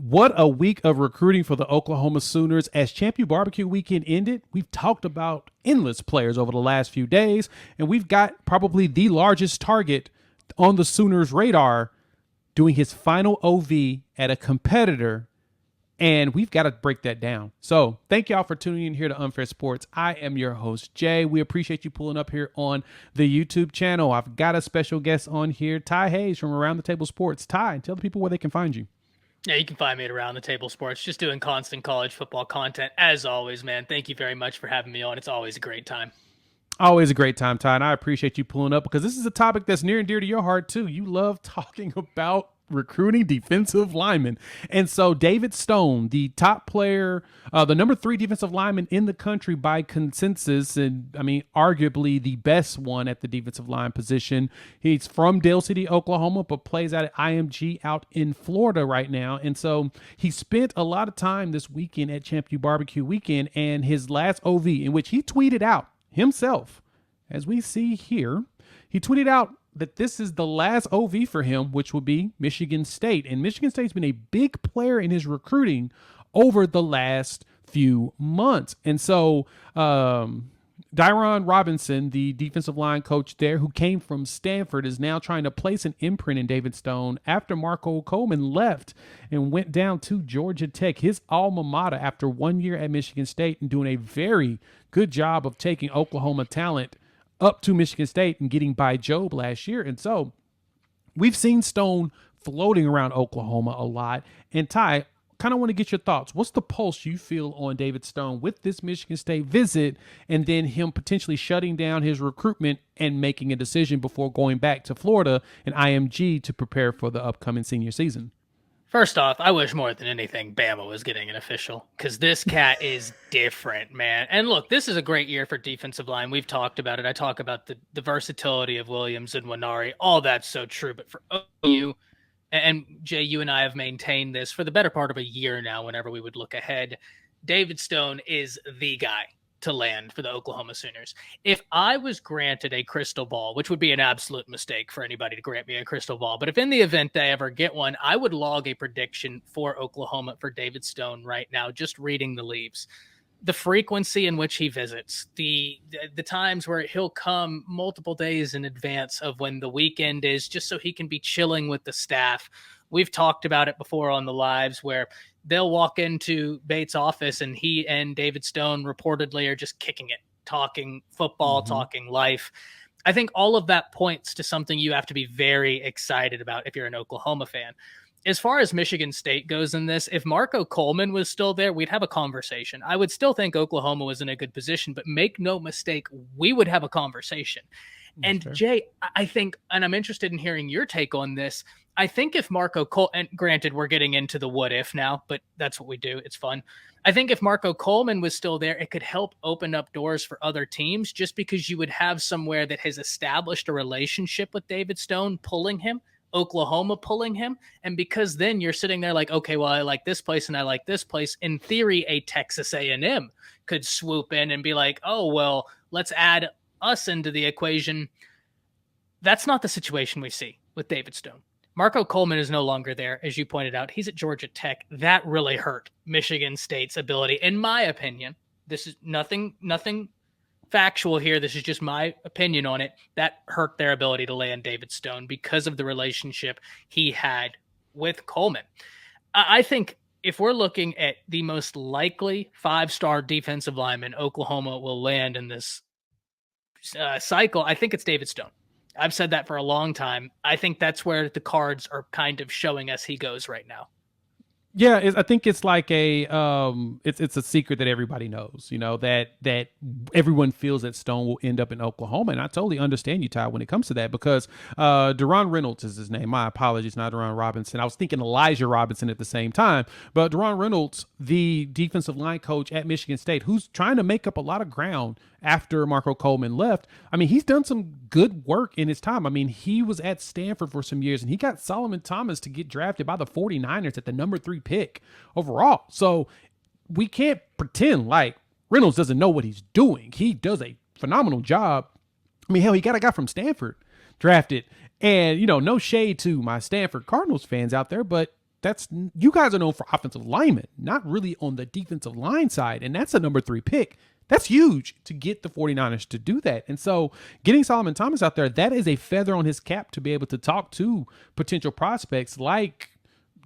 What a week of recruiting for the Oklahoma Sooners. As Champion Barbecue weekend ended, we've talked about endless players over the last few days, and we've got probably the largest target on the Sooners' radar doing his final OV at a competitor, and we've got to break that down. So thank y'all for tuning in here to Unfair Sports. I am your host, Jay. We appreciate you pulling up here on the YouTube channel. I've got a special guest on here, Ty Hayes from Around the Table Sports. Ty, tell the people where they can find you. Yeah, you can find me at Around the Table Sports, just doing constant college football content. As always, man, thank you very much for having me on. It's always a great time. Always a great time, Ty, and I appreciate you pulling up because this is a topic that's near and dear to your heart, too. You love talking about recruiting defensive linemen. And so David Stone, the top player, the number 3 defensive lineman in the country by consensus, and I mean, arguably the best one at the defensive line position. He's from Dale City, Oklahoma, but plays out at IMG out in Florida right now. And so he spent a lot of time this weekend at Champion Barbecue weekend, and his last OV, in which he tweeted out himself, as we see here, he tweeted out that this is the last OV for him, which would be Michigan State. And Michigan State's been a big player in his recruiting over the last few months. And so Dyron Robinson, the defensive line coach there who came from Stanford, is now trying to place an imprint in David Stone after Marco Coleman left and went down to Georgia Tech, his alma mater, after 1 year at Michigan State and doing a very good job of taking Oklahoma talent up to Michigan State and getting by Job last year. And so we've seen Stone floating around Oklahoma a lot. And Ty, kind of want to get your thoughts. What's the pulse you feel on David Stone with this Michigan State visit and then him potentially shutting down his recruitment and making a decision before going back to Florida and IMG to prepare for the upcoming senior season? First off, I wish more than anything Bama was getting an official because this cat is different, man. And look, this is a great year for defensive line. We've talked about it. I talk about the versatility of Williams and Winari. All that's so true. But for OU, and Jay, you and I have maintained this for the better part of a year now, whenever we would look ahead, David Stone is the guy to land for the Oklahoma Sooners. If I was granted a crystal ball, which would be an absolute mistake for anybody to grant me a crystal ball, but if in the event I ever get one, I would log a prediction for Oklahoma for David Stone right now, just reading the leaves. The frequency in which he visits, the times where he'll come multiple days in advance of when the weekend is, just so he can be chilling with the staff. We've talked about it before on the lives where they'll walk into Bates' office and he and David Stone reportedly are just kicking it, talking football, talking life. I think all of that points to something you have to be very excited about if you're an Oklahoma fan. As far as Michigan State goes in this, if Marco Coleman was still there, we'd have a conversation. I would still think Oklahoma was in a good position, but make no mistake, we would have a conversation. And Sure. Jay, I think, and I'm interested in hearing your take on this, I think if Marco Cole, and granted, we're getting into the what if now, but that's what we do. It's fun. I think if Marco Coleman was still there, it could help open up doors for other teams just because you would have somewhere that has established a relationship with David Stone pulling him, Oklahoma pulling him. And because then you're sitting there like, okay, well, I like this place and I like this place. In theory, a Texas A&M could swoop in and be like, oh, well, let's add us into the equation. That's not the situation we see with David Stone. Marco Coleman is no longer there, as you pointed out. He's at Georgia Tech. That really hurt Michigan State's ability, in my opinion. This is nothing factual here. This is just my opinion on it. That hurt their ability to land David Stone because of the relationship he had with Coleman. I think if we're looking at the most likely 5-star defensive lineman Oklahoma will land in this cycle, I think it's David Stone. I've said that for a long time. I think that's where the cards are kind of showing us he goes right now. Yeah, I think it's like it's a secret that everybody knows, that everyone feels that Stone will end up in Oklahoma. And I totally understand you, Ty, when it comes to that, because Deron Reynolds is his name. My apologies, not Deron Robinson. I was thinking Elijah Robinson at the same time. But Deron Reynolds, the defensive line coach at Michigan State, who's trying to make up a lot of ground after Marco Coleman left. I mean, he's done some good work in his time. I mean, he was at Stanford for some years, and he got Solomon Thomas to get drafted by the 49ers at the number 3 pick overall. So we can't pretend like Reynolds doesn't know what he's doing. He does a phenomenal job. I mean, hell, he got a guy from Stanford drafted. And, no shade to my Stanford Cardinals fans out there, but that's you guys are known for offensive linemen, not really on the defensive line side. And that's a number 3 pick. That's huge to get the 49ers to do that. And so getting Solomon Thomas out there, that is a feather on his cap to be able to talk to potential prospects like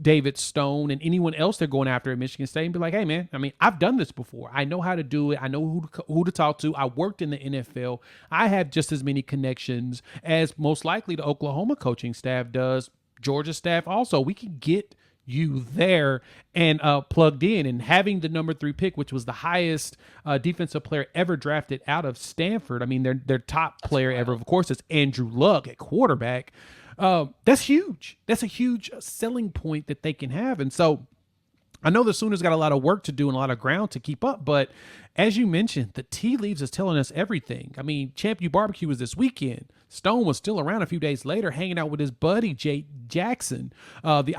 David Stone and anyone else they're going after at Michigan State and be like, hey, man, I mean, I've done this before. I know how to do it. I know who to talk to. I worked in the NFL. I have just as many connections as most likely the Oklahoma coaching staff does, Georgia staff also. We can get you there and plugged in. And having the number 3 pick, which was the highest defensive player ever drafted out of Stanford. I mean, their top player ever, of course, is Andrew Luck at quarterback. That's huge. That's a huge selling point that they can have. And so I know the Sooners got a lot of work to do and a lot of ground to keep up, but as you mentioned, the tea leaves is telling us everything. I mean, Champ U Barbecue was this weekend. Stone was still around a few days later, hanging out with his buddy Jay Jackson, the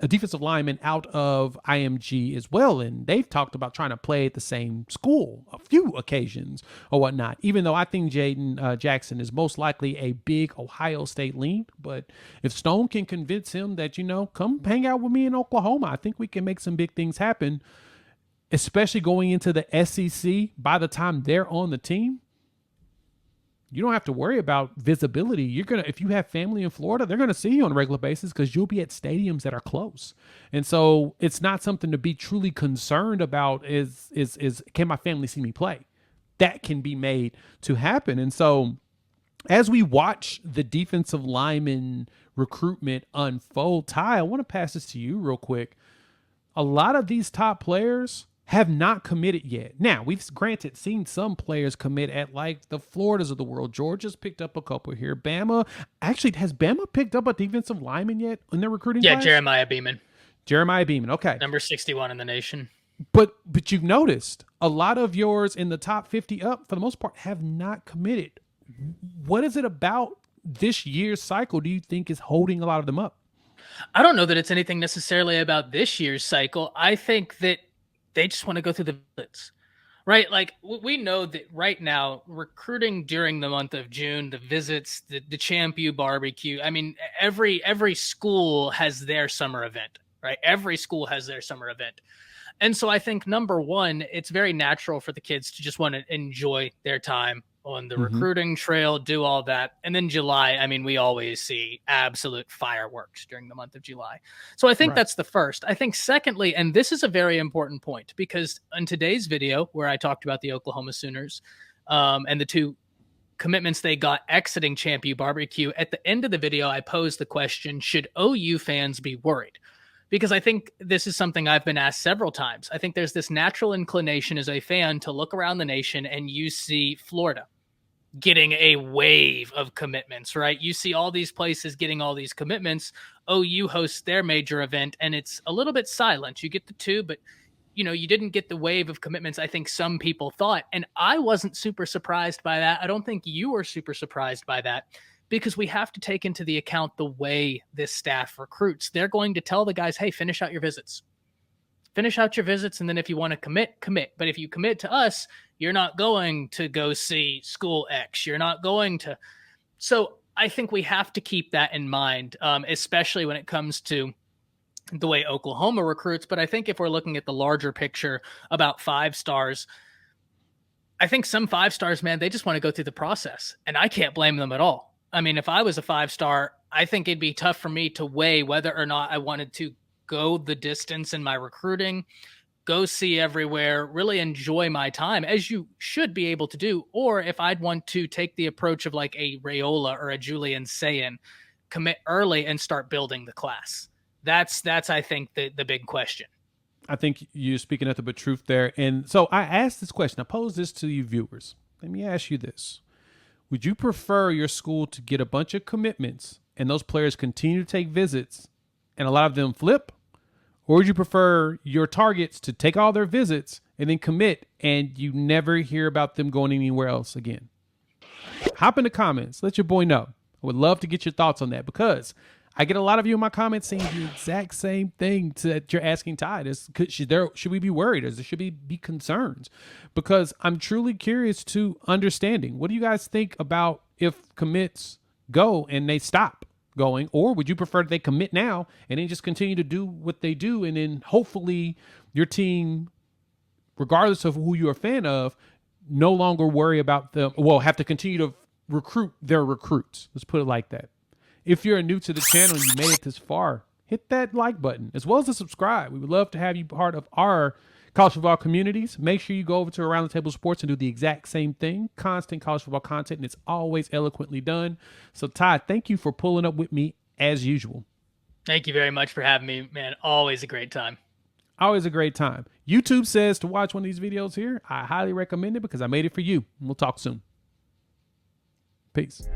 defensive lineman out of IMG as well, and they've talked about trying to play at the same school a few occasions or whatnot. Even though I think Jaden Jackson is most likely a big Ohio State lean, but if Stone can convince him that come hang out with me in Oklahoma, I think we can make some big things happen. Especially going into the SEC, by the time they're on the team, you don't have to worry about visibility. If you have family in Florida, they're gonna see you on a regular basis because you'll be at stadiums that are close. And so it's not something to be truly concerned about. Is can my family see me play? That can be made to happen. And so as we watch the defensive lineman recruitment unfold, Ty, I want to pass this to you real quick. A lot of these top players have not committed yet. Now, we've seen some players commit at like the Floridas of the world. Georgia's picked up a couple here. Bama, actually, has Bama picked up a defensive lineman yet in their recruiting class? Jeremiah Beeman. Okay. Number 61 in the nation. But you've noticed a lot of yours in the top 50 up, for the most part, have not committed. What is it about this year's cycle do you think is holding a lot of them up? I don't know that it's anything necessarily about this year's cycle. I think that they just want to go through the visits, right? Like we know that right now, recruiting during the month of June, the visits, the Champ U barbecue. I mean, every school has their summer event, right? Every school has their summer event. And so I think number one, it's very natural for the kids to just want to enjoy their time on the recruiting trail, do all that. And then July, I mean, we always see absolute fireworks during the month of July. So I think that's the first. I think secondly, and this is a very important point, because in today's video where I talked about the Oklahoma Sooners and the 2 commitments they got exiting Champ U Barbecue, at the end of the video, I posed the question, should OU fans be worried? Because I think this is something I've been asked several times. I think there's this natural inclination as a fan to look around the nation and you see Florida getting a wave of commitments, right? You see all these places getting all these commitments. OU hosts their major event and it's a little bit silent. You get the 2, but you didn't get the wave of commitments I think some people thought. And I wasn't super surprised by that. I don't think you were super surprised by that, because we have to take into the account the way this staff recruits. They're going to tell the guys, hey, finish out your visits. Finish out your visits, and then if you want to commit. But if you commit to us, you're not going to go see school X. You're not going to. So I think we have to keep that in mind, especially when it comes to the way Oklahoma recruits. But I think if we're looking at the larger picture about 5 stars, I think some 5 stars, man, they just want to go through the process. And I can't blame them at all. I mean, if I was a 5-star, I think it'd be tough for me to weigh whether or not I wanted to go the distance in my recruiting, go see everywhere, really enjoy my time, as you should be able to do, or if I'd want to take the approach of like a Rayola or a Julian Sayin, commit early and start building the class. That's I think the big question. I think you're speaking nothing but truth there. And so I asked this question. I pose this to you viewers. Let me ask you this. Would you prefer your school to get a bunch of commitments and those players continue to take visits and a lot of them flip? Or would you prefer your targets to take all their visits and then commit and you never hear about them going anywhere else again? Hop in the comments. Let your boy know. I would love to get your thoughts on that, because I get a lot of you in my comments saying the exact same thing that you're asking Ty. Should we be worried? Or should we be concerned? Because I'm truly curious to understanding. What do you guys think about if commits go and they stop? going, or would you prefer that they commit now and then just continue to do what they do, and then hopefully your team, regardless of who you're a fan of, no longer worry about them, well, have to continue to recruit their recruits. Let's put it like that. If you're new to the channel and you made it this far, hit that like button as well as the subscribe. We would love to have you part of our college football communities. Make sure you go over to Around the Table Sports and do the exact same thing. Constant college football content, and it's always eloquently done. So, Ty, thank you for pulling up with me as usual. Thank you very much for having me, man. Always a great time. Always a great time. YouTube says to watch one of these videos here. I highly recommend it because I made it for you. We'll talk soon. Peace.